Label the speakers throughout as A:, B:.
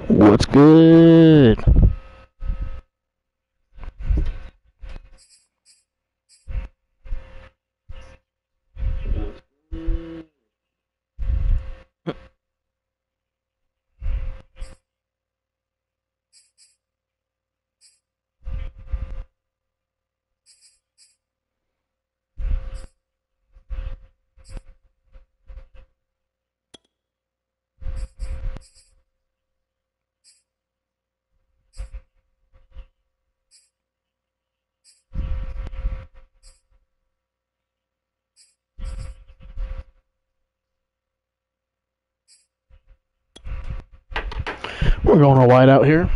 A: What's good? We're going to white out here.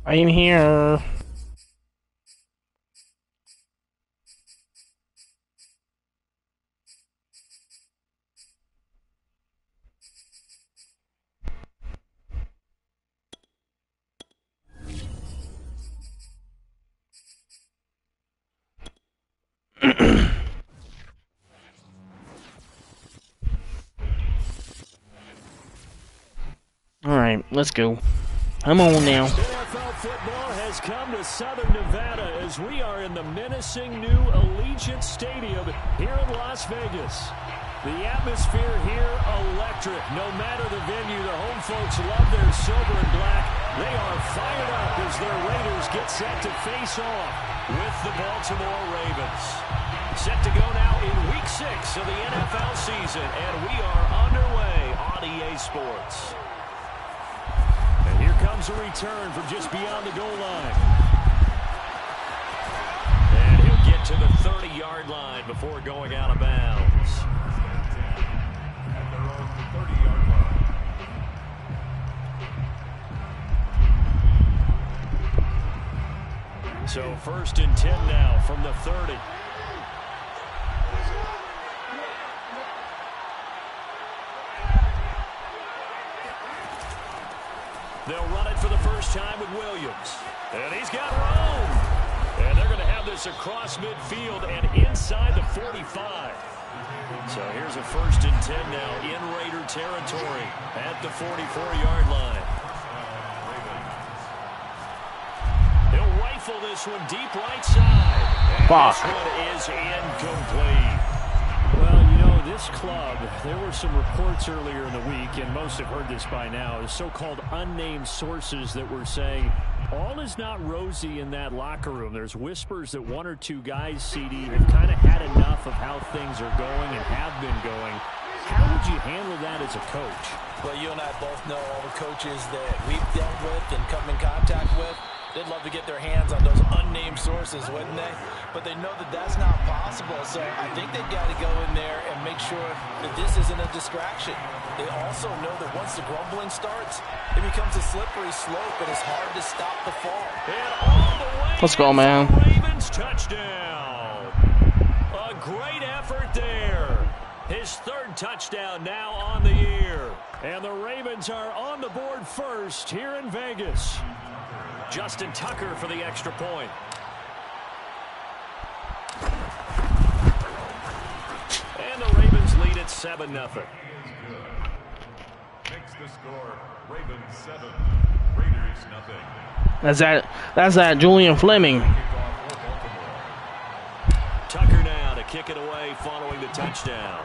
A: I'm here. Alright, let's go. I'm on now.
B: NFL football has come to Southern Nevada as we are in the menacing new Allegiant Stadium here in Las Vegas. The atmosphere here electric. No matter the venue, the home folks love their silver and black. They are fired up as their Raiders get set to face off with the Baltimore Ravens. Set to go now in Week 6 of the NFL season, and we are underway on EA Sports. And here comes a return from just beyond the goal line. And he'll get to the 30-yard line before going out of bounds. So 1st and 10 now from the 30. They'll run it for the first time with Williams. And he's got room. And they're going to have this across midfield and inside the 45. So here's a 1st and 10 now in Raider territory at the 44-yard line. He'll rifle this one deep right side. And this one is incomplete. Well, you know, this club, there were some reports earlier in the week, and most have heard this by now, so-called unnamed sources that were saying all is not rosy in that locker room. There's whispers that one or two guys, CD, have kind of had enough of how things are going and have been going. How would you handle that as a coach?
C: Well, you and I both know all the coaches that we've dealt with and come in contact with. They'd love to get their hands on those unnamed sources, wouldn't they? But they know that that's not possible, so I think they've got to go in there and make sure that this isn't a distraction. They also know that once the grumbling starts, it becomes a slippery slope, and it's hard to stop the fall.
B: And all the way
A: Let's go, man.
B: Ravens touchdown. A great effort there. His third touchdown now on the year. And the Ravens are on the board first here in Vegas. Justin Tucker for the extra point. And the Ravens lead at 7-0.
D: Makes the score Ravens 7, Raiders 0.
A: That's that Julian Fleming.
B: Tucker now to kick it away following the touchdown.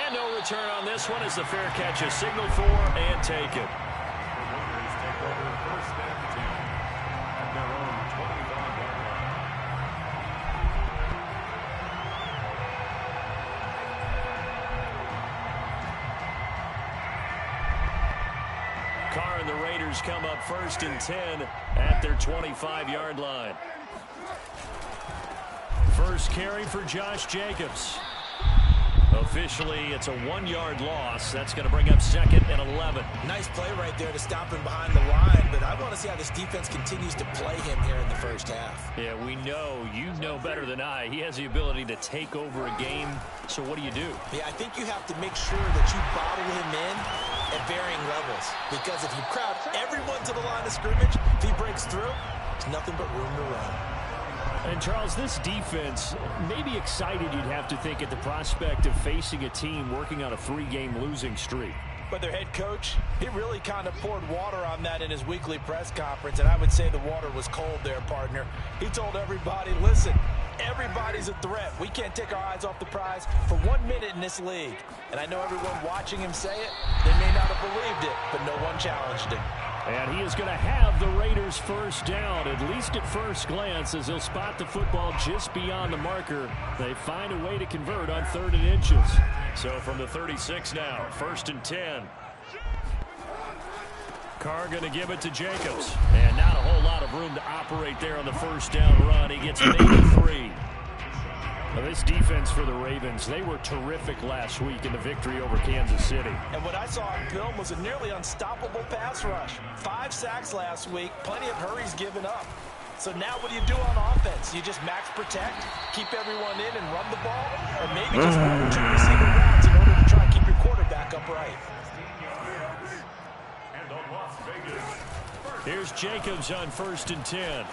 B: And no return on this one as the fair catch is signaled for and taken.
D: The Raiders take over first and 10 at their own 25-yard line.
B: Carr and the Raiders come up first and 10 at their 25-yard line. First carry for Josh Jacobs. Officially, it's a 1-yard loss. That's going to bring up second and 11.
C: Nice play right there to stop him behind the line, but I want to see how this defense continues to play him here in the first half.
B: Yeah, we know. You know better than I. He has the ability to take over a game. So what do you do?
C: Yeah, I think you have to make sure that you bottle him in at varying levels, because if you crowd everyone to the line of scrimmage, if he breaks through, there's nothing but room to run.
B: And, Charles, this defense may be excited, you'd have to think, at the prospect of facing a team working on a 3-game losing streak.
C: But their head coach, he really kind of poured water on that in his weekly press conference, and I would say the water was cold there, partner. He told everybody, listen, everybody's a threat. We can't take our eyes off the prize for 1 minute in this league. And I know everyone watching him say it, they may not have believed it, but no one challenged him.
B: And he is going to have the Raiders first down, at least at first glance, as he'll spot the football just beyond the marker. They find a way to convert on 3rd and inches. So from the 36 now, 1st and 10. Carr going to give it to Jacobs. And not a whole lot of room to operate there on the first down run. He gets maybe 3. Now this defense for the Ravens, they were terrific last week in the victory over Kansas City.
C: And what I saw on film was a nearly unstoppable pass rush. 5 sacks last week, plenty of hurries given up. So now what do you do on offense? You just max protect, keep everyone in and run the ball? Or maybe just run 2 receiver routes in order to try and keep your quarterback upright?
D: And on Las Vegas,
B: Here's Jacobs on 1st and 10.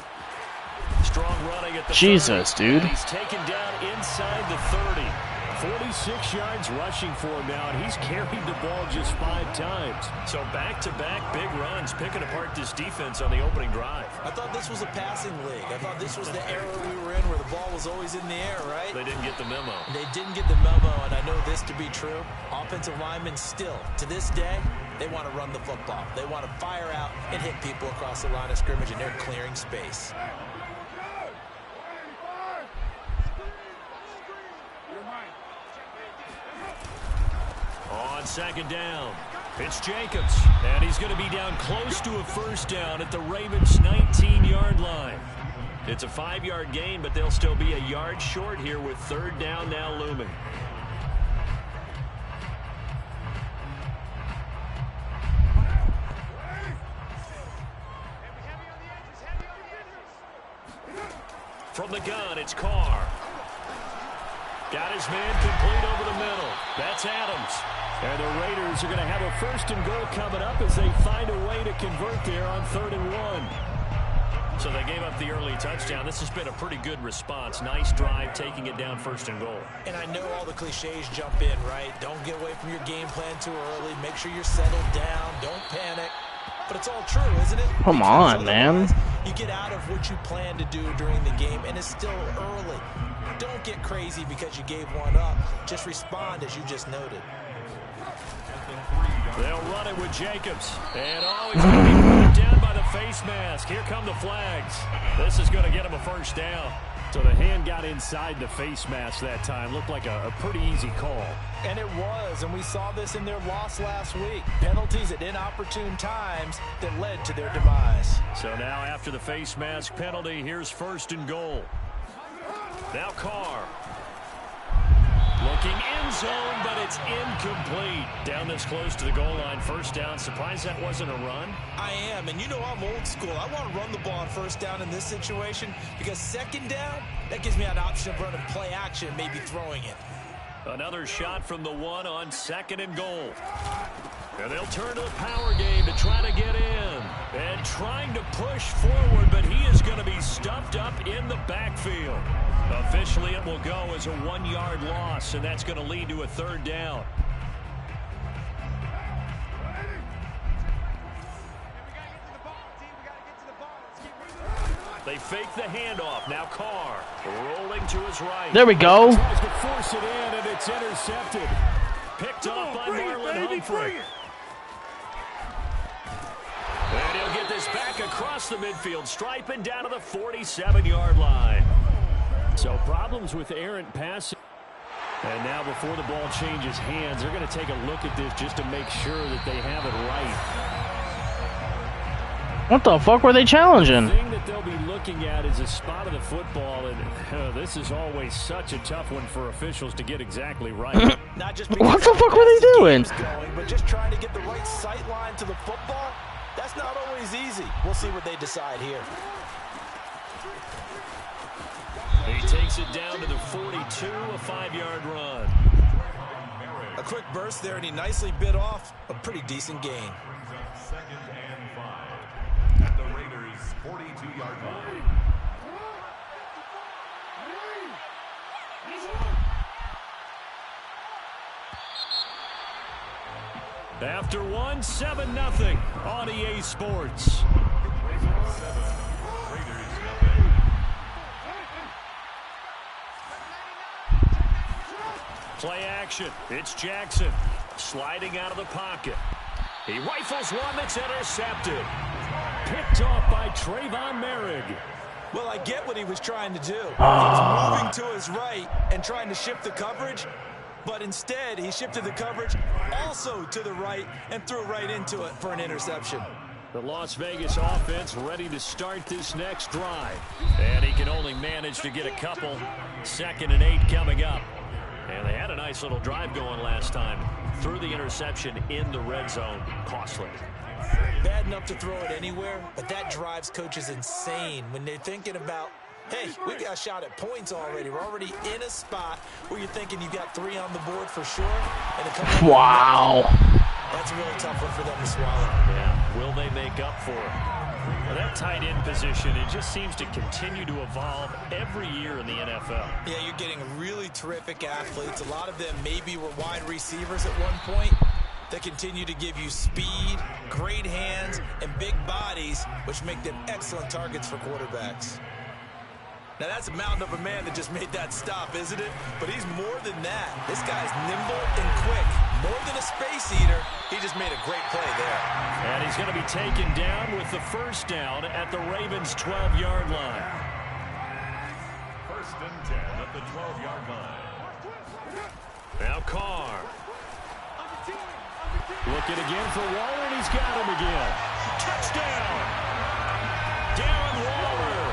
B: Strong running at the
A: Jesus,
B: 30.
A: dude.
B: He's taken down inside the 30. 46 yards rushing for him now, and he's carried the ball just 5 times. So back-to-back big runs, picking apart this defense on the opening drive.
C: I thought this was a passing league. I thought this was the era we were in where the ball was always in the air, right?
B: They didn't get the memo.
C: They didn't get the memo, and I know this to be true. Offensive linemen still, to this day, they want to run the football. They want to fire out and hit people across the line of scrimmage, and they're clearing space.
B: On 2nd down, it's Jacobs, and he's going to be down close to a first down at the Ravens' 19-yard line. It's a 5-yard gain, but they'll still be a yard short here with 3rd down now looming. From the gun, it's Carr. Got his man complete over the middle. That's Adams. And the Raiders are going to have a 1st and goal coming up as they find a way to convert there on 3rd and 1. So they gave up the early touchdown. This has been a pretty good response. Nice drive, taking it down 1st and goal.
C: And I know all the cliches jump in, right? Don't get away from your game plan too early. Make sure you're settled down. Don't panic. But it's all true, isn't it?
A: Come on, man.
C: You get out of what you plan to do during the game, and it's still early. Don't get crazy because you gave one up. Just respond as you just noted.
B: They'll run it with Jacobs. And he's going to be put down by the face mask. Here come the flags. This is going to get him a 1st down. So the hand got inside the face mask that time. Looked like a pretty easy call.
C: And it was, and we saw this in their loss last week. Penalties at inopportune times that led to their demise.
B: So now after the face mask penalty, here's 1st and goal. Now Carr. Looking end zone, but it's incomplete. Down this close to the goal line, 1st down. Surprised that wasn't a run?
C: I am, and you know I'm old school. I want to run the ball on 1st down in this situation because 2nd down, that gives me an option of running play action, maybe throwing it.
B: Another shot from the 1 on 2nd and goal. And they'll turn to the power game to try to get in. And trying to push forward, but he is going to be stuffed up in the backfield. Officially, it will go as a 1-yard loss, and that's going to lead to a 3rd down. They fake the handoff. Now Carr rolling to his right.
A: There we go.
B: Tries to force it in, and it's intercepted. Picked off by Marlon Humphrey. And he'll get this back across the midfield stripe and down to the 47-yard line. So problems with errant passing. And now before the ball changes hands, they're going to take a look at this just to make sure that they have it right.
A: What the fuck were they challenging?
B: The thing that they'll be looking at is a spot of the football, and this is always such a tough one for officials to get exactly right.
C: Not just
A: What the fuck were they doing?
C: Going, but just trying to get the right sight line to the football. That's not always easy. We'll see what they decide here.
B: He takes it down to the 42, a 5-yard run.
C: A quick burst there, and he nicely bit off a pretty decent gain.
D: 2nd and 5 at the Raiders' 42-yard line.
B: After 1, 7-0 on EA Sports.
D: Raiders 7, Raiders nothing.
B: Play action. It's Jackson sliding out of the pocket. He rifles one that's intercepted. Picked off by Trayvon Merrick.
C: Well, I get what he was trying to do. He was moving to his right and trying to shift the coverage, but instead he shifted the coverage also to the right and threw right into it for an interception.
B: The Las Vegas offense ready to start this next drive. And he can only manage to get a couple. 2nd and 8 coming up. And they had a nice little drive going last time. Threw the interception in the red zone. Costly.
C: Bad enough to throw it anywhere, but that drives coaches insane when they're thinking about, hey, we got a shot at points already. We're already in a spot where you're thinking you got 3 on the board for sure. And
A: Wow.
C: That's a really tough one for them to swallow.
B: Yeah, will they make up for it? Well, that tight end position, it just seems to continue to evolve every year in the NFL.
C: Yeah, you're getting really terrific athletes. A lot of them maybe were wide receivers at one point. They continue to give you speed, great hands, and big bodies, which make them excellent targets for quarterbacks. Now, that's a mountain of a man that just made that stop, isn't it? But he's more than that. This guy's nimble and quick. More than a space eater, he just made a great play there.
B: And he's going to be taken down with the 1st down at the Ravens' 12-yard line.
D: 1st and 10 at the 12-yard line.
B: Now Carr. Looking again for Waller, and he's got him again. Touchdown! Darren Waller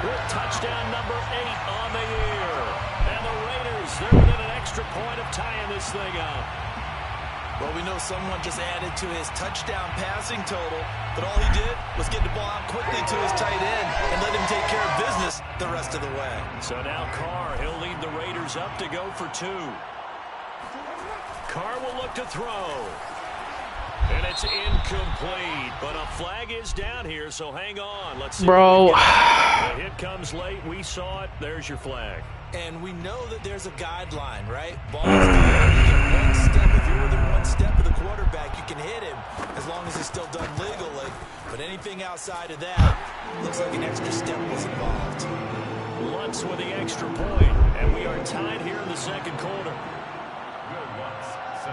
B: with touchdown number 8 on the year. And the Raiders, they're within an extra point of tying this thing up.
C: Well, we know someone just added to his touchdown passing total, but all he did was get the ball out quickly to his tight end and let him take care of business the rest of the way.
B: So now Carr, he'll lead the Raiders up to go for 2. Carr will look to throw. And it's incomplete, but a flag is down here, so hang on. Let's see.
A: Bro.
B: The hit comes late. We saw it. There's your flag.
C: And we know that there's a guideline, right? Ball's down. You get one step. If you're within one step of the quarterback, you can hit him as long as it's still done legally. But anything outside of that looks like an extra step was involved.
B: Lutz with the extra point, and we are tied here in the 2nd quarter.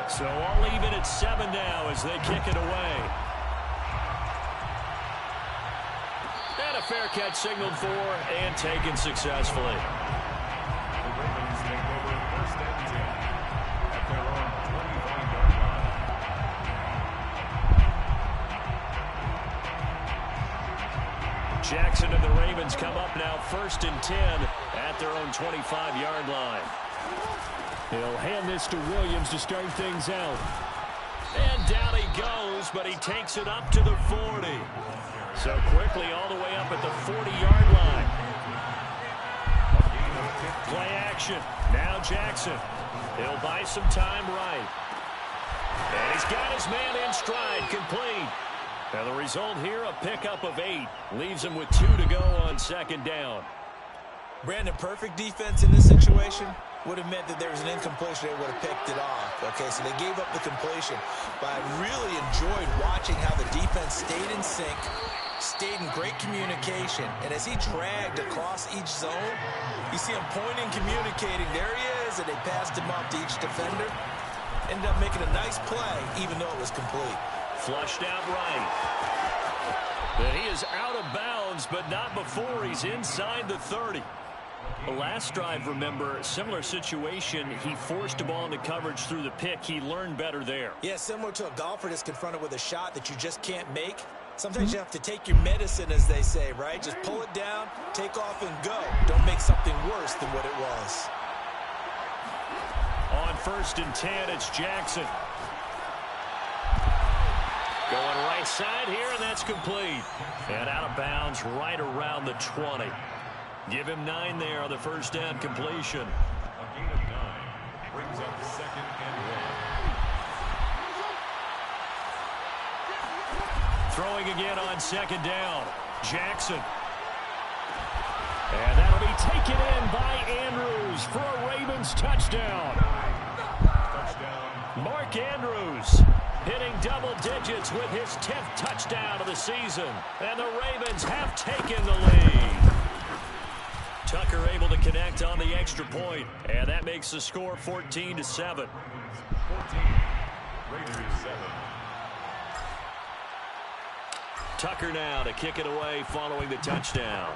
B: So all even at 7 now as they kick it away. And a fair catch signaled for and taken successfully.
D: The Ravens take over 1st and 10 at their own 25-yard line.
B: Jackson and the Ravens come up now 1st and 10 at their own 25-yard line. He'll hand this to Williams to start things out. And down he goes, but he takes it up to the 40. So quickly all the way up at the 40-yard line. Play action. Now Jackson. He'll buy some time right. And he's got his man in stride, complete. And the result here, a pickup of 8. Leaves him with 2 to go on 2nd down.
C: Brandon, perfect defense in this situation would have meant that there was an incompletion. They would have picked it off. Okay, so they gave up the completion. But I really enjoyed watching how the defense stayed in sync, stayed in great communication. And as he dragged across each zone, you see him pointing, communicating. There he is, and they passed him off to each defender. Ended up making a nice play, even though it was complete.
B: Flushed out right. And he is out of bounds, but not before he's inside the 30. The last drive, remember, similar situation. He forced a ball into coverage through the pick. He learned better there.
C: Yeah, similar to a golfer that's confronted with a shot that you just can't make. Sometimes you have to take your medicine, as they say, right? Just pull it down, take off, and go. Don't make something worse than what it was.
B: On 1st and 10, it's Jackson. Going right side here, and that's complete. And out of bounds right around the 20. Give him 9 there on the 1st down completion.
D: A gain of 9 brings up 2nd and 1.
B: Throwing again on 2nd down. Jackson. And that'll be taken in by Andrews for a Ravens touchdown.
D: Touchdown.
B: Mark Andrews hitting double digits with his 10th touchdown of the season. And the Ravens have taken the lead. Tucker able to connect on the extra point, and that makes the score 14-7.
D: 14, Raiders 7.
B: Tucker now to kick it away following the touchdown.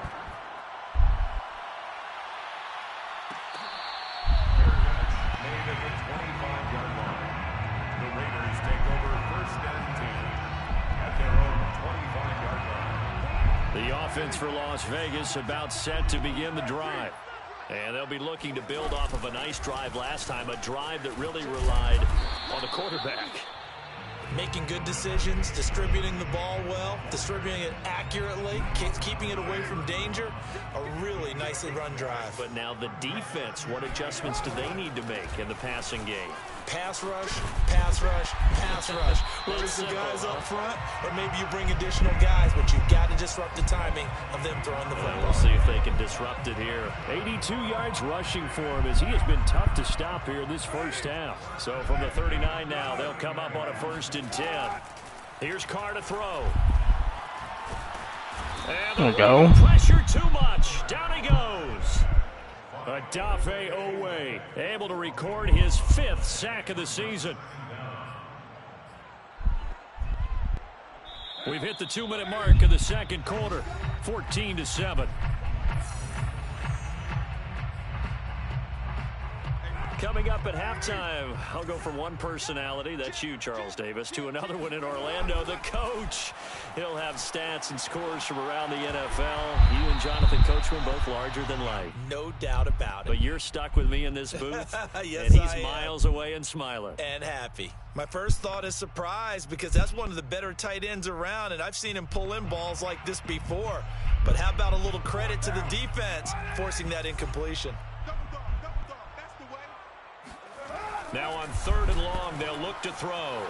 D: Fair catch made at the 25-yard line. The Raiders take over 1st and 10 at their own 25-yard line.
B: The offense for Las Vegas about set to begin the drive. And they'll be looking to build off of a nice drive last time, a drive that really relied on the quarterback.
C: Making good decisions, distributing the ball well, distributing it accurately, keeping it away from danger. A really nicely run drive.
B: But now the defense, what adjustments do they need to make in the passing game?
C: Pass rush, pass rush, pass rush. Whether it's the guys up front or maybe you bring additional guys, but you've got to disrupt the timing of them throwing the football.
B: We'll see if they can disrupt it here. 82 yards rushing for him as he has been tough to stop here this 1st half. So from the 39 now, they'll come up on a 1st and 10. Here's Carr to throw. And
A: There we go.
B: Pressure too much. Down he goes. Adafe Owe able to record his 5th sack of the season. We've hit the 2-minute mark of the 2nd quarter. 14-7. Coming up at halftime, I'll go from one personality, that's you, Charles Davis, to another one in Orlando, the coach. He'll have stats and scores from around the NFL. You and Jonathan Coachman both larger than life.
C: No doubt about it.
B: But you're stuck with me in this booth,
C: Yes,
B: and he's
C: I am.
B: miles away and smiling.
C: And happy. My first thought is surprise because that's one of the better tight ends around, and I've seen him pull in balls like this before. But how about a little credit to the defense forcing that incompletion?
B: Now on 3rd and long, they'll look to throw.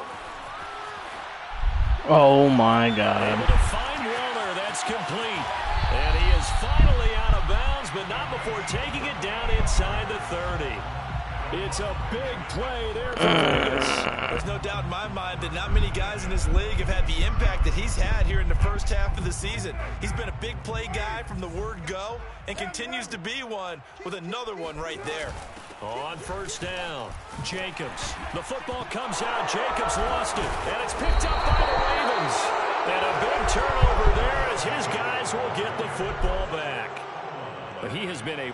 A: Oh my God.
B: Able to find Warner, that's complete. And he is finally out of bounds, but not before taking it down inside the 30. It's a big play there for Vegas.
C: There's no doubt in my mind that not many guys in this league have had the impact that he's had here in the 1st half of the season. He's been a big play guy from the word go and continues to be one with another one right there.
B: On 1st down, Jacobs. The football comes out. Jacobs lost it, and it's picked up by the Ravens. And a big turnover there as his guys will get the football back. But he has been a...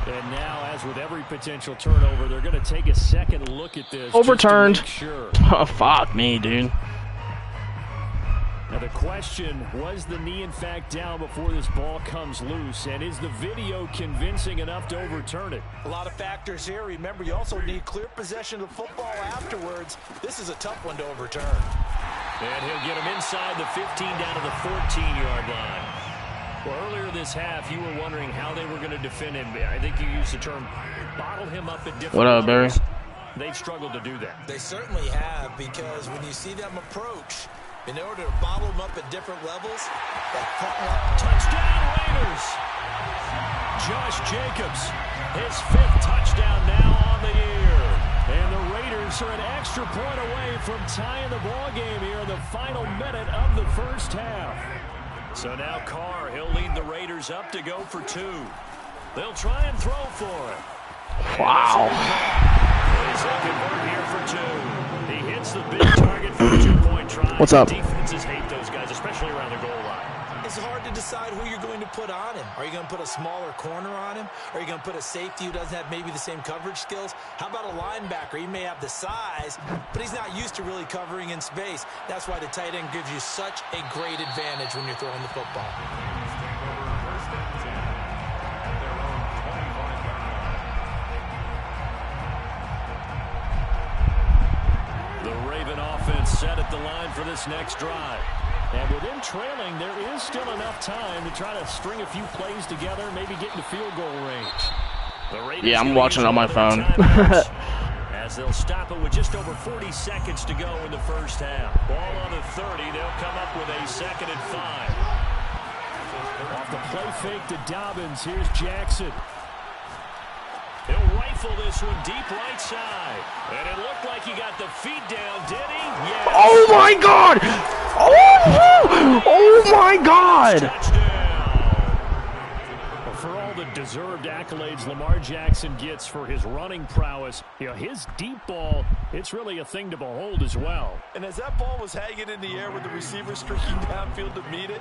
B: And now, as with every potential turnover, they're going to take a second look at this.
A: Overturned.
B: Just to make sure.
A: Oh, fuck me, dude.
B: Now the question, was the knee in fact down before this ball comes loose? And is the video convincing enough to overturn it?
C: A lot of factors here. Remember, you also need clear possession of the football afterwards. This is a tough one to overturn.
B: And he'll get him inside the 15 down to the 14-yard line. Well, earlier this half, you were wondering how they were going to defend him. I think you used the term bottle him up at different
A: What up, Barry?
B: levels. They've struggled to do that.
C: They certainly have, because when you see them approach, in order to bottle them up at different levels,
B: touchdown Raiders! Josh Jacobs, his 5th touchdown now on the year. And the Raiders are an extra point away from tying the ball game here in the final minute of the first half. So now Carr, he'll lead the Raiders up to go for 2. They'll try and throw for it.
A: Wow.
B: He'll convert here for 2. He hits the big target for a 2-point try.
A: What's up?
B: Defenses hate those guys, especially around the goal line.
C: it's hard to decide who you're going to put on him. Are you going to put a smaller corner on him? Are you going to put a safety who doesn't have maybe the same coverage skills? How about a linebacker? He may have the size, but he's not used to really covering in space. That's why the tight end gives you such a great advantage when you're throwing the football.
B: The Raven offense set at the line for this next drive. And with them trailing, there is still enough time to try to string a few plays together, maybe get into field goal range.
A: Yeah, I'm watching it on my phone.
B: As they'll stop it with just over 40 seconds to go in the first half. Ball on the 30, they'll come up with a 2nd and 5. Off the play fake to Dobbins, here's Jackson. He'll rifle this one deep right side. And it looked like he got the feet down, did he? Yes.
A: Oh, my God! Oh my God!
B: Touchdown. Well, for all the deserved accolades Lamar Jackson gets for his running prowess, you know, his deep ball, it's really a thing to behold as well.
C: And as that ball was hanging in the air with the receiver streaking downfield to meet it,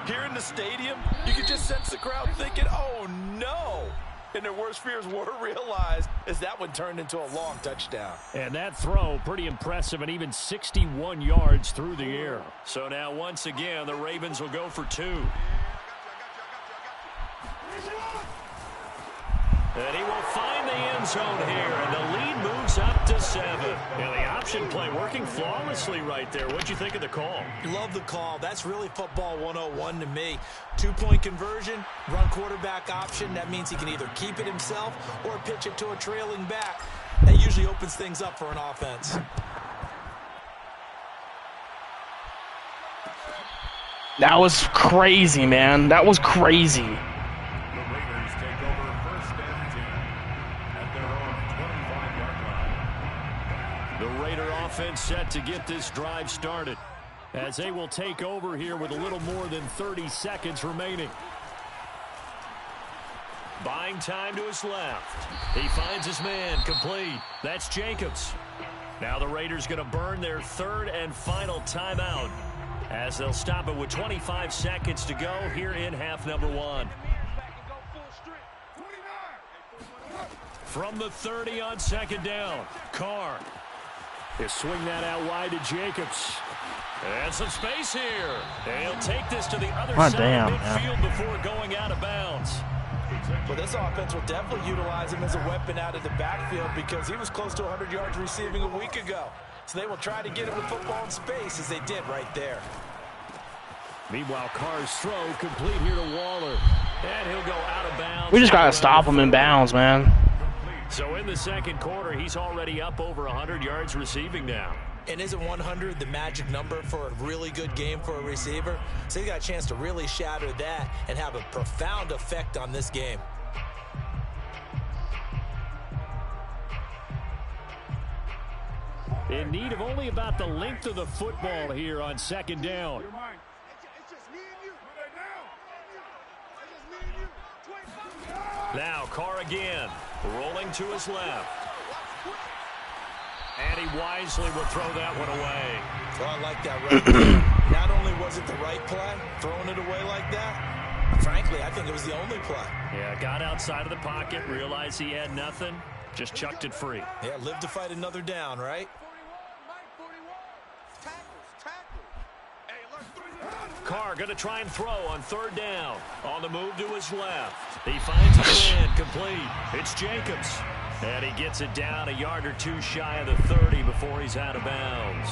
C: here in the stadium, you could just sense the crowd thinking, oh, no. And their worst fears were realized as that one turned into a long touchdown.
B: And that throw, pretty impressive, and even 61 yards through the air. So now, once again, the Ravens will go for 2. And he will find the end zone here, and the lead moves up to 7. And the option play working flawlessly right there. What'd you think of the call?
C: Love the call. That's really football 101 to me. 2-point conversion, run quarterback option. That means he can either keep it himself or pitch it to a trailing back. That usually opens things up for an offense.
D: That was crazy, man. That was crazy.
B: Offense set to get this drive started as they will take over here with a little more than 30 seconds remaining. Buying time to his left. He finds his man complete. That's Jacobs. Now the Raiders going to burn their 3rd and final timeout as they'll stop it with 25 seconds to go here in half number 1. From the 30 on 2nd down, Carr. He'll swing that out wide to Jacobs. And some space here. And he'll take this to the other side of midfield before going out of bounds.
C: Well, this offense will definitely utilize him as a weapon out of the backfield because he was close to 100 yards receiving a week ago. So they will try to get him the football in space as they did right there.
B: Meanwhile, Carr's throw complete here to Waller. And he'll go out of bounds.
A: We just got to stop him in bounds, man.
B: So in the 2nd quarter, he's already up over 100 yards receiving now.
C: And isn't 100 the magic number for a really good game for a receiver? So he got a chance to really shatter that and have a profound effect on this game.
B: In need of only about the length of the football here on 2nd down. Now Carr again, rolling to his left. And he wisely will throw that one away.
C: Well, I like that right there. Not only was it the right play, throwing it away like that, frankly, I think it was the only play.
B: Yeah, got outside of the pocket, realized he had nothing, just chucked it free.
C: Yeah, live to fight another down, right?
B: Carr going to try and throw on third down. On the move to his left. He finds a man complete. It's Jacobs. And he gets it down a yard or two shy of the 30 before he's out of bounds.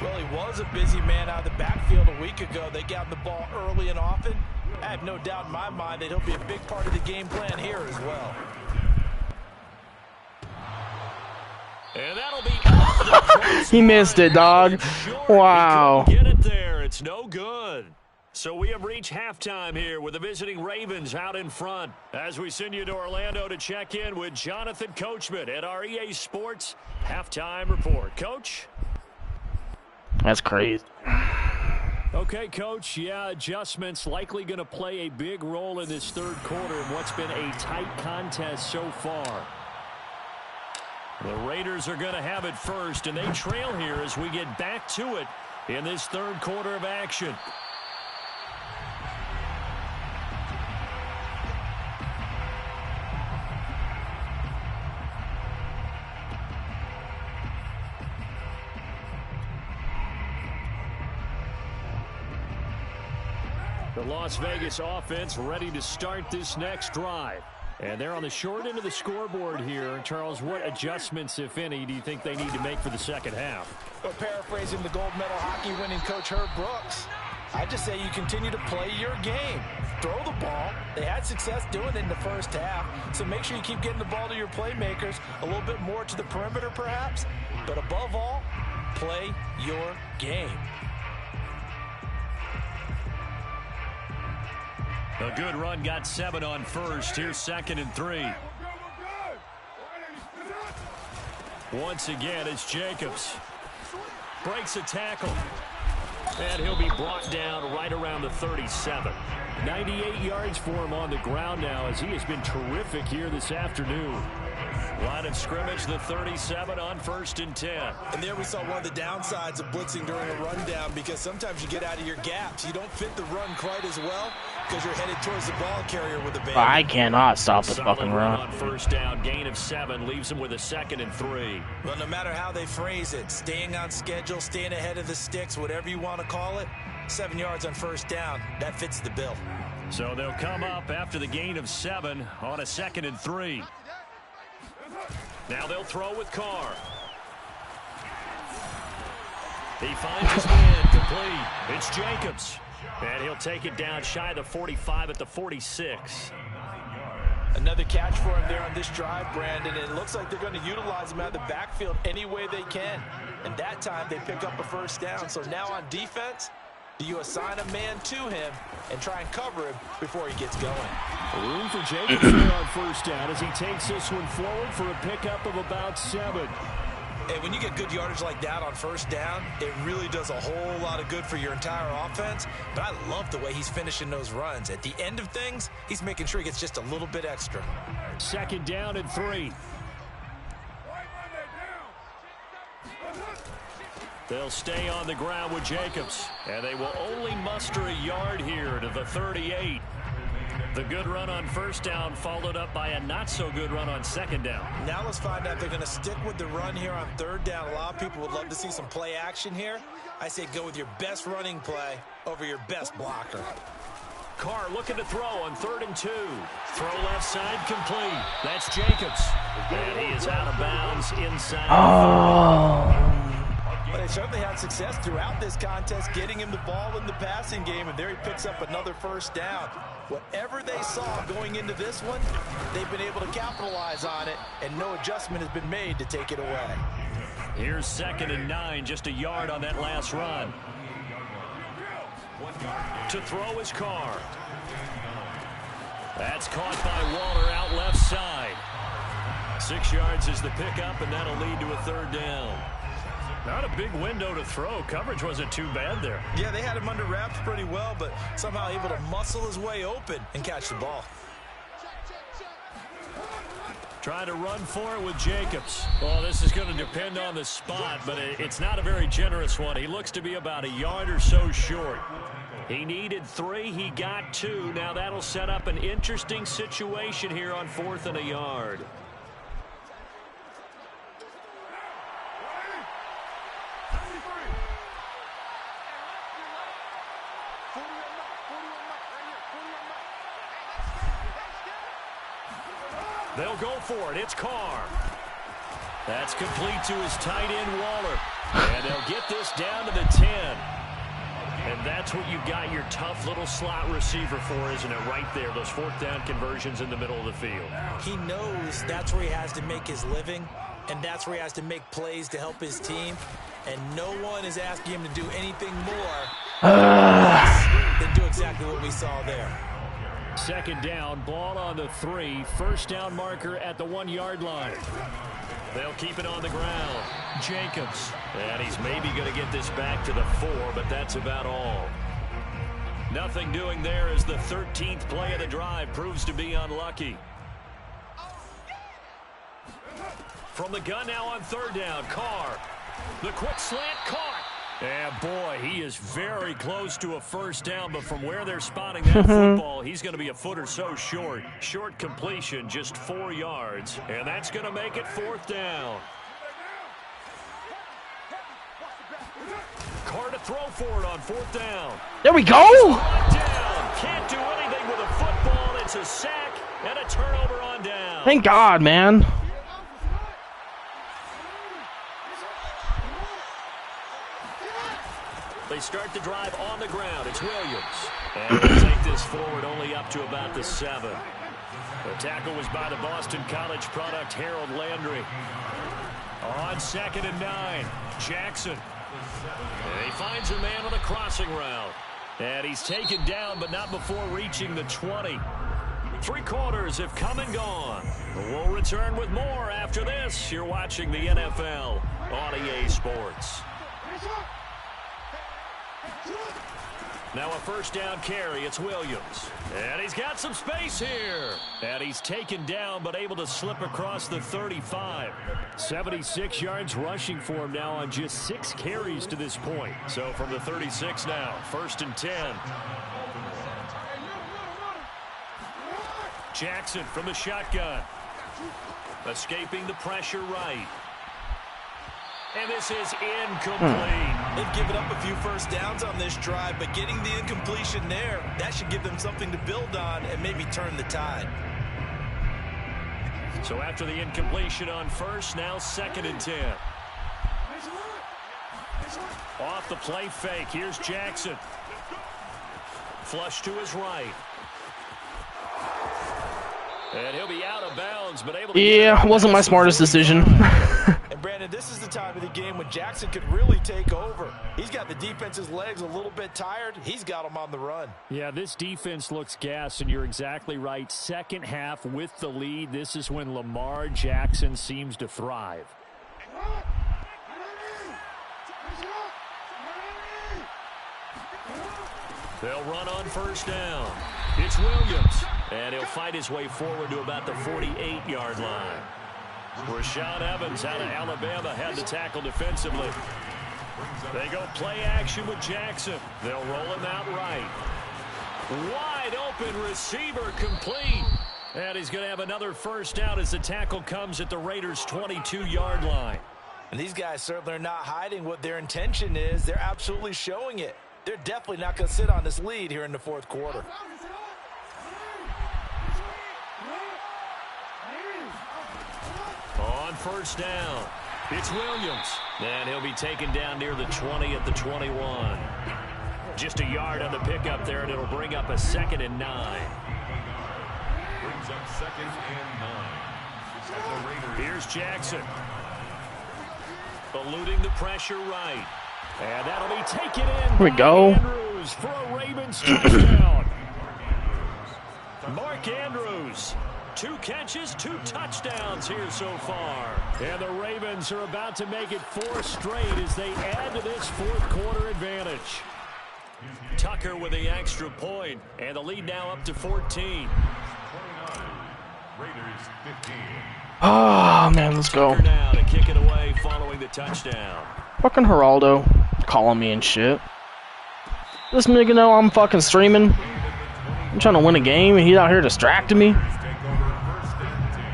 C: Well, he was a busy man out of the backfield a week ago. They got the ball early and often. I have no doubt in my mind that he'll be a big part of the game plan here as well.
B: And that'll be
A: He missed it, dog. Wow.
B: He couldn't get it there. It's no good. So we have reached halftime here with the visiting Ravens out in front. As we send you to Orlando to check in with Jonathan Coachman at our EA Sports Halftime Report. Coach?
A: That's crazy.
B: Okay, Coach. Yeah, adjustments likely going to play a big role in this third quarter in what's been a tight contest so far. The Raiders are going to have it first, and they trail here as we get back to it in this third quarter of action. The Las Vegas offense ready to start this next drive. And they're on the short end of the scoreboard here. Charles, what adjustments, if any, do you think they need to make for the second half?
C: Well, paraphrasing the gold medal hockey winning coach Herb Brooks, I just say you continue to play your game. Throw the ball. They had success doing it in the first half, so make sure you keep getting the ball to your playmakers, a little bit more to the perimeter perhaps, but above all, play your game.
B: A good run, got 7 on first. Here's 2nd and 3. Once again, it's Jacobs. Breaks a tackle. And he'll be brought down right around the 37. 98 yards for him on the ground now as he has been terrific here this afternoon. Line of scrimmage, the 37 on 1st and 10.
C: And there we saw one of the downsides of blitzing during a rundown, because sometimes you get out of your gaps. You don't fit the run quite as well because you're headed towards the ball carrier with a band.
A: I cannot stop the fucking run.
B: On 1st down, gain of 7, leaves him with a 2nd and 3.
C: Well, no matter how they phrase it, staying on schedule, staying ahead of the sticks, whatever you want to call it, 7 yards on 1st down, that fits the bill.
B: So they'll come up after the gain of 7 on a 2nd and 3. Now they'll throw with Carr. He finds his man complete. It's Jacobs. And he'll take it down shy of the 45 at the 46.
C: Another catch for him there on this drive, Brandon. And it looks like they're going to utilize him out of the backfield any way they can. And that time they pick up a 1st down. So now on defense, do you assign a man to him and try and cover him before he gets going?
B: Room for Jacobs here on 1st down as he takes this one forward for a pickup of about 7.
C: And when you get good yardage like that on 1st down, it really does a whole lot of good for your entire offense. But I love the way he's finishing those runs. At the end of things, he's making sure he gets just a little bit extra.
B: 2nd down and 3. They'll stay on the ground with Jacobs, and they will only muster a yard here to the 38. The good run on 1st down followed up by a not-so-good run on 2nd down.
C: Now let's find out if they're going to stick with the run here on 3rd down. A lot of people would love to see some play action here. I say go with your best running play over your best blocker.
B: Carr looking to throw on 3rd and 2. Throw left side complete. That's Jacobs. And he is out of bounds inside.
A: Oh.
C: But they certainly had success throughout this contest getting him the ball in the passing game, and there he picks up another 1st down. Whatever they saw going into this one, they've been able to capitalize on it, and no adjustment has been made to take it away.
B: Here's 2nd and 9, just a yard on that last run. To throw is Carr. That's caught by Waller out left side. 6 yards is the pickup, and that'll lead to a 3rd down. Not a big window to throw. Coverage wasn't too bad there.
C: Yeah, they had him under wraps pretty well, but somehow able to muscle his way open and catch the ball.
B: Trying to run for it with Jacobs. Well, this is going to depend on the spot, but it's not a very generous one. He looks to be about a yard or so short. He needed 3. He got 2. Now that'll set up an interesting situation here on 4th and a yard. They'll go for it. It's Carr. That's complete to his tight end, Waller. And they'll get this down to the 10. And that's what you've got your tough little slot receiver for, isn't it? Right there, those 4th down conversions in the middle of the field.
C: He knows that's where he has to make his living, and that's where he has to make plays to help his team. And no one is asking him to do anything more than do exactly what we saw there.
B: 2nd down, ball on the 3. 1st down marker at the 1-yard line. They'll keep it on the ground. Jacobs. And he's maybe going to get this back to the 4, but that's about all. Nothing doing there as the 13th play of the drive proves to be unlucky. From the gun now on 3rd down, Carr. The quick slant caught. And boy, he is very close to a 1st down, but from where they're spotting that football, he's going to be a foot or so short. Short completion, just 4 yards, and that's going to make it 4th down. Carr to throw for it on 4th down.
A: There we go.
B: Down. Can't do anything with a football. It's a sack and a turnover on down.
A: Thank God, man.
B: They start the drive on the ground. It's Williams. And they'll take this forward only up to about the 7. The tackle was by the Boston College product, Harold Landry. On 2nd and 9, Jackson. And he finds a man on the crossing route. And he's taken down, but not before reaching the 20. 3 quarters have come and gone. We'll return with more after this. You're watching the NFL on EA Sports. Now a 1st down carry. It's Williams. And he's got some space here. And he's taken down, but able to slip across the 35. 76 yards rushing for him now on just 6 carries to this point. So from the 36 now, 1st and 10. Jackson from the shotgun. Escaping the pressure right. And this is incomplete.
C: They've given up a few 1st downs on this drive, but getting the incompletion there, that should give them something to build on and maybe turn the tide.
B: So after the incompletion on 1st, now 2nd and 10. Off the play fake, here's Jackson. Flush to his right. And he'll be out of bounds, but able to...
A: Yeah, wasn't my smartest decision.
C: And Brandon, this is the time of the game when Jackson could really take over. He's got the defense's legs a little bit tired. He's got them on the run.
B: Yeah, this defense looks gassed, and you're exactly right. 2nd half with the lead. This is when Lamar Jackson seems to thrive. They'll run on 1st down. It's Williams. And he'll fight his way forward to about the 48-yard line. Rashaan Evans out of Alabama had the tackle defensively. They go play action with Jackson. They'll roll him out right. Wide open receiver complete. And he's going to have another 1st down as the tackle comes at the Raiders' 22-yard line.
C: And these guys certainly are not hiding what their intention is. They're absolutely showing it. They're definitely not going to sit on this lead here in the 4th quarter.
B: On 1st down, it's Williams. And he'll be taken down near the 20 at the 21. Just a yard on the pickup there, and it'll bring up a 2nd and 9.
D: Brings up 2nd and 9.
B: Here's Jackson. Eluding the pressure right. And that'll be taken in.
A: Here we go.
B: Andrews for a Ravens touchdown. Mark Andrews. 2 catches, 2 touchdowns here so far. And the Ravens are about to make it 4 straight as they add to this 4th quarter advantage. Tucker with the extra point, and the lead now up to 14.
D: Raiders 15.
A: Oh, man, let's go.
B: Tucker now to kick it away following the touchdown.
A: Fucking Geraldo calling me and shit. This nigga know I'm fucking streaming. I'm trying to win a game and he's out here distracting me.
D: Take over first and 10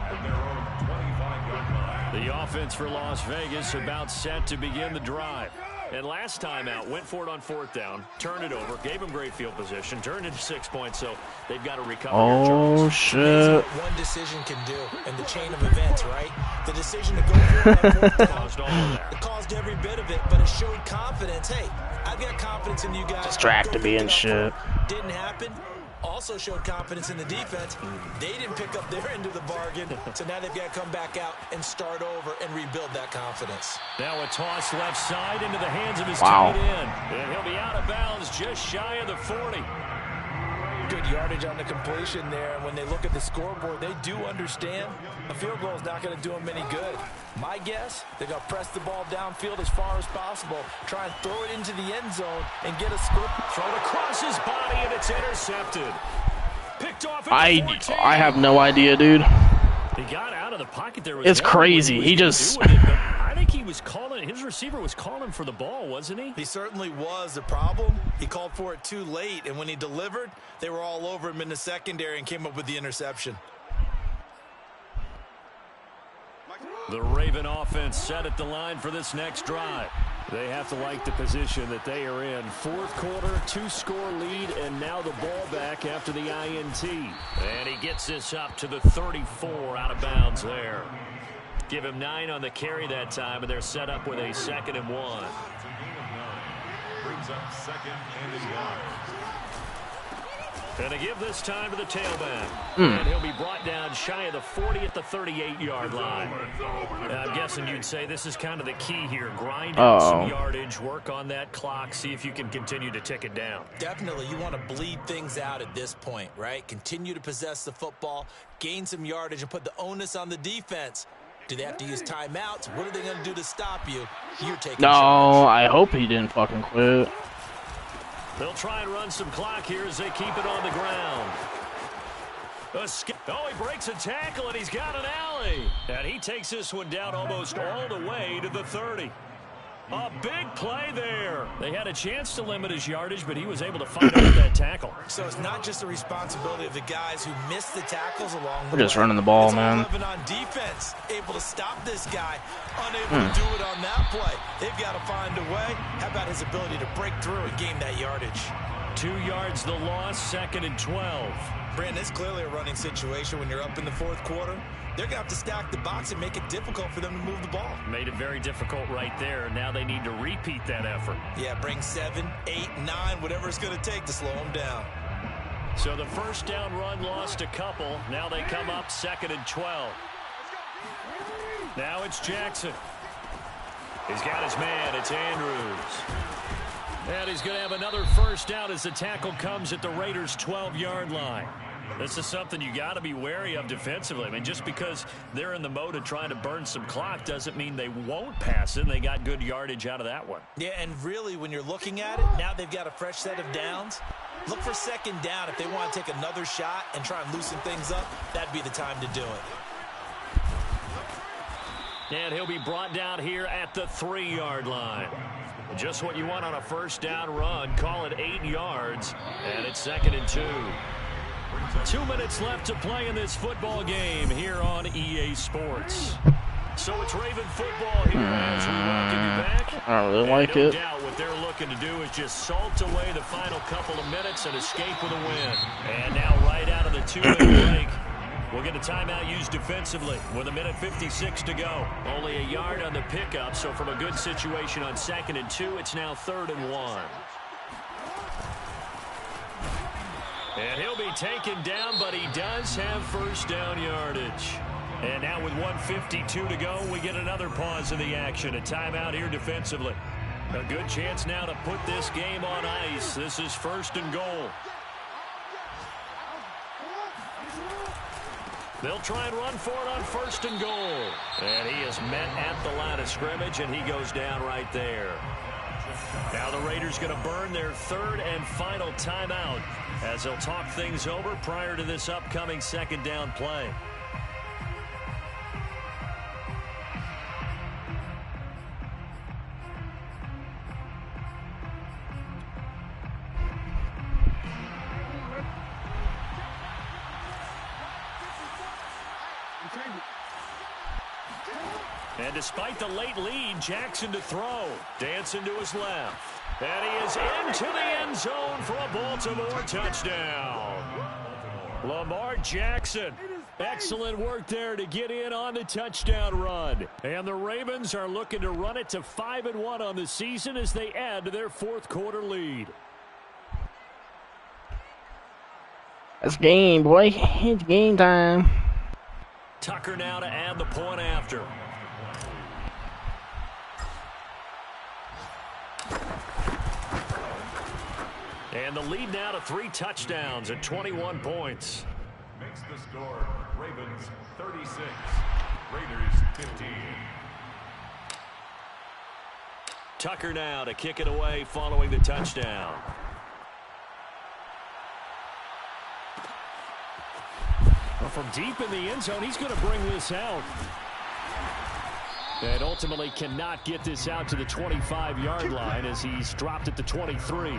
D: at their own 25-yard line.
B: The offense for Las Vegas about set to begin the drive. And last time out, went for it on 4th down, turned it over, gave them great field position, turned into 6 points, so they've got to recover.
A: Oh, shit.
C: What one decision can do in the chain of events, right? The decision to go for it on 4th down,
B: Caused all of that.
C: it caused every bit of it, but it showed confidence. Hey, I've got confidence in you guys.
A: Distracted
C: Go
A: me
C: pick
A: and
C: it up
A: shit.
C: for it. Didn't happen. Also showed confidence in the defense. They didn't pick up their end of the bargain, so now they've got to come back out and start over and rebuild that confidence.
B: Now a toss left side into the hands of his
A: Wow.
B: tight end. And he'll be out of bounds just shy of the 40.
C: Good yardage on the completion there. And when they look at the scoreboard, they do understand a field goal is not going to do them any good. My guess, they're going to press the ball downfield as far as possible, try and throw it into the end zone and get a score.
B: Thrown across his body, and it's intercepted. Picked off at the 14.
A: I have no idea, dude.
B: He got out of the pocket there.
A: It's crazy. He just...
B: I think he was calling, his receiver was calling for the ball, wasn't he?
C: He certainly was. The problem, he called for it too late, and when he delivered, they were all over him in the secondary and came up with the interception.
B: The Raven offense set at the line for this next drive. They have to like the position that they are in. 4th quarter, 2-score lead, and now the ball back after the INT. And he gets this up to the 34, out of bounds there. Give him 9 on the carry that time, and they're set up with a 2nd and 1.
D: Brings up 2nd and a yard.
B: And to give this time to the tailback. And he'll be brought down shy of the 40 at the 38-yard line. I'm guessing you'd say this is kind of the key here. Grind out some yardage, work on that clock, see if you can continue to tick it down.
C: Definitely, you want to bleed things out at this point, right? Continue to possess the football, gain some yardage, and put the onus on the defense. Do they have to use timeouts? What are they going to do to stop you? You're taking charge.
A: I hope he didn't fucking quit.
B: They'll try and run some clock here as they keep it on the ground. Oh, he breaks a tackle, and he's got an alley. And he takes this one down almost all the way to the 30. A big play there. They had a chance to limit his yardage, but he was able to fight off that tackle.
C: So it's not just the responsibility of the guys who missed the tackles along the way.
A: We're just running the ball,
C: It's
A: man.
C: 11 on defense, able to stop this guy, unable to do it on that play. They've got to find a way. How about his ability to break through and gain that yardage?
B: 2 yards the loss, 2nd and 12.
C: Brandon, it's clearly a running situation when you're up in the 4th quarter. They're going to have to stack the box and make it difficult for them to move the ball.
B: Made it very difficult right there. Now they need to repeat that effort.
C: Yeah, bring 7, 8, 9, whatever it's going to take to slow them down.
B: So the first down run lost a couple. Now they come up 2nd and 12. Now it's Jackson. He's got his man. It's Andrews. And he's going to have another first down as the tackle comes at the Raiders' 12-yard line. This is something you got to be wary of defensively. I mean, just because they're in the mode of trying to burn some clock doesn't mean they won't pass it. And they got good yardage out of that one.
C: Yeah, and really, when you're looking at it, now they've got a fresh set of downs. Look for 2nd down. If they want to take another shot and try and loosen things up, that'd be the time to do it.
B: And he'll be brought down here at the 3-yard line. Just what you want on a first down run. Call it 8 yards. And it's 2nd and 2. 2 minutes left to play in this football game here on EA Sports. So it's Raven football here as we welcome you back.
A: I don't really like it.
B: No doubt what they're looking to do is just salt away the final couple of minutes and escape with a win. And now right out of the 2-minute break, we'll get a timeout used defensively with 1:56 to go. Only a yard on the pickup, so from a good situation on 2nd and 2, it's now 3rd and 1. And he'll be taken down, but he does have first down yardage. And now with 1:52 to go, we get another pause in the action. A timeout here defensively. A good chance now to put this game on ice. This is 1st and goal. They'll try and run for it on 1st and goal. And he is met at the line of scrimmage, and he goes down right there. Now the Raiders going to burn their 3rd and final timeout as they'll talk things over prior to this upcoming second down play. And despite the late lead, Jackson to throw. Dancing to his left. And he is into the end zone for a Baltimore touchdown. Lamar Jackson. Excellent work there to get in on the touchdown run. And the Ravens are looking to run it to 5-1 on the season as they add to their fourth quarter lead.
A: It's game, boy. It's game time.
B: Tucker now to add the point after. And the lead now to 3 touchdowns at 21 points.
D: Makes the score Ravens 36, Raiders 15.
B: Tucker now to kick it away following the touchdown. Well, from deep in the end zone, he's going to bring this out. And ultimately cannot get this out to the 25-yard line as he's dropped at the 23.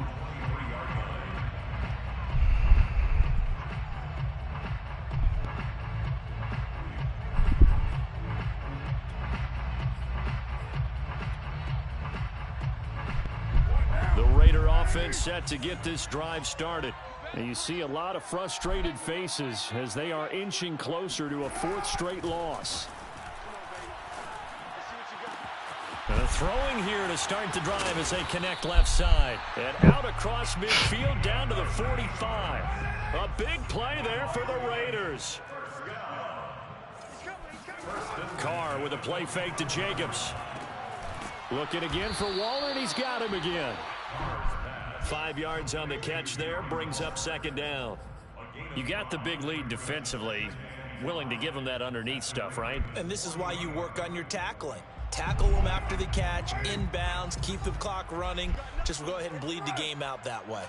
B: Offense set to get this drive started. And you see a lot of frustrated faces as they are inching closer to a 4th straight loss. And a throwing here to start the drive as they connect left side. And out across midfield down to the 45. A big play there for the Raiders. Carr with a play fake to Jacobs. Looking again for Waller, and he's got him again. 5 yards on the catch there, brings up second down. You got the big lead defensively, willing to give them that underneath stuff, right?
C: And this is why you work on your tackling. Tackle them after the catch, inbounds, keep the clock running. Just go ahead and bleed the game out that way.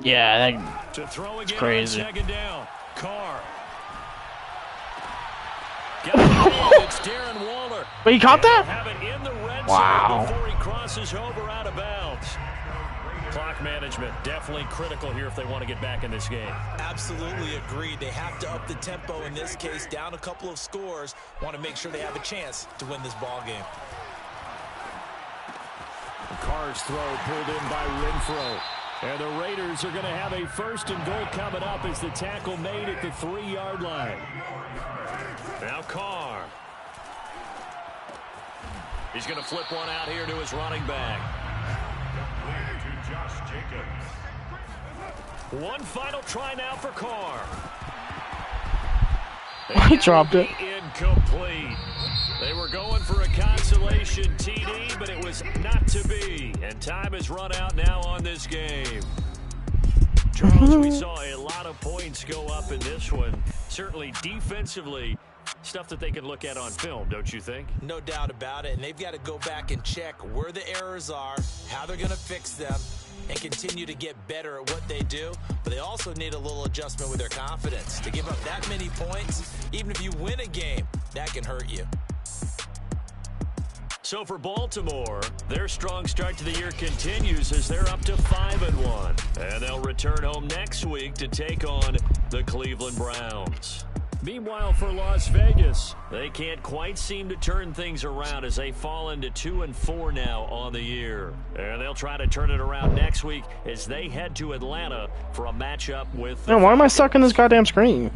A: Yeah,
B: to throw again
A: crazy.
B: On second down. Carr. It's Darren Waller.
A: But he caught that?
B: Have it in the red
A: Wow.
B: zone before he crosses over out of bounds. Clock management definitely critical here if they want to get back in this game.
C: Absolutely agreed. They have to up the tempo in this case, down a couple of scores. Want to make sure they have a chance to win this ball game.
B: Carr's throw pulled in by Renfro. And the Raiders are going to have a 1st and goal coming up as the tackle made at the 3-yard line. Now Carr. He's going to flip one out here to his running back.
D: To Josh Jacobs.
B: One final try now for Carr.
A: He dropped it.
B: Incomplete. They were going for a consolation TD, but it was not to be. And time has run out now on this game. Charles, we saw a lot of points go up in this one. Certainly defensively, stuff that they can look at on film, don't you think?
C: No doubt about it. And they've got to go back and check where the errors are, how they're going to fix them, and continue to get better at what they do. But they also need a little adjustment with their confidence. To give up that many points, even if you win a game, that can hurt you.
B: So for Baltimore, their strong start to the year continues as they're up to 5-1. And they'll return home next week to take on the Cleveland Browns. Meanwhile, for Las Vegas, they can't quite seem to turn things around as they fall into 2-4 now on the year. And they'll try to turn it around next week as they head to Atlanta for a matchup with...
A: Man, why am I stuck in this goddamn screen?